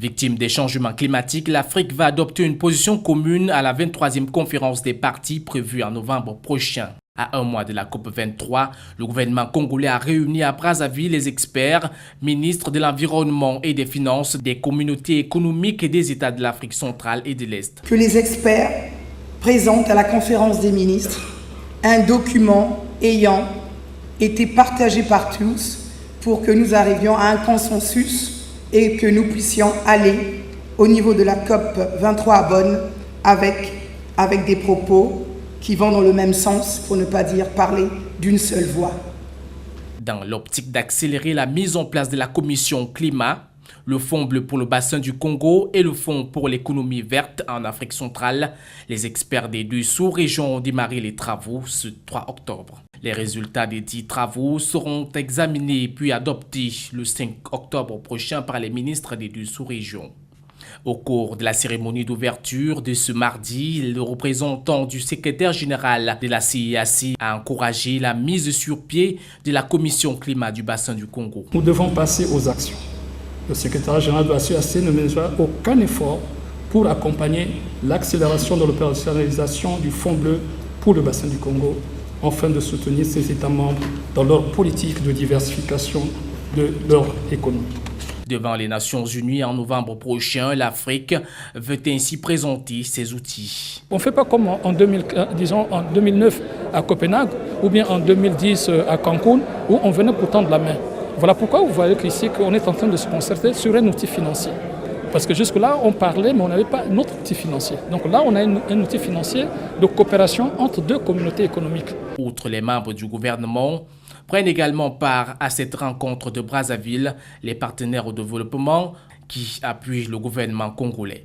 Victime des changements climatiques, l'Afrique va adopter une position commune à la 23e conférence des partis prévue en novembre prochain. À un mois de la COP23, le gouvernement congolais a réuni à Brazzaville les experts, ministres de l'Environnement et des Finances, des communautés économiques et des États de l'Afrique centrale et de l'Est. Que les experts présentent à la conférence des ministres un document ayant été partagé par tous pour que nous arrivions à un consensus et que nous puissions aller au niveau de la COP23 à Bonn avec des propos qui vont dans le même sens, pour ne pas dire parler d'une seule voix. Dans l'optique d'accélérer la mise en place de la commission climat, le Fonds bleu pour le bassin du Congo et le Fonds pour l'économie verte en Afrique centrale, les experts des deux sous-régions ont démarré les travaux ce 3 octobre. Les résultats des 10 travaux seront examinés puis adoptés le 5 octobre prochain par les ministres des deux sous-régions. Au cours de la cérémonie d'ouverture de ce mardi, le représentant du secrétaire général de la CIAC a encouragé la mise sur pied de la commission climat du bassin du Congo. Nous devons passer aux actions. Le secrétaire général de la CIAC ne mènera aucun effort pour accompagner l'accélération de l'opérationnalisation du Fonds bleu pour le bassin du Congo, afin de soutenir ces États membres dans leur politique de diversification de leur économie. Devant les Nations Unies en novembre prochain, l'Afrique veut ainsi présenter ses outils. On ne fait pas comme en 2009 à Copenhague ou bien en 2010 à Cancun où on venait pour tendre la main. Voilà pourquoi vous voyez qu'ici on est en train de se concerter sur un outil financier. Parce que jusque-là, on parlait, mais on n'avait pas un autre outil financier. Donc là, on a un outil financier de coopération entre deux communautés économiques. Outre les membres du gouvernement, prennent également part à cette rencontre de Brazzaville les partenaires au développement qui appuient le gouvernement congolais.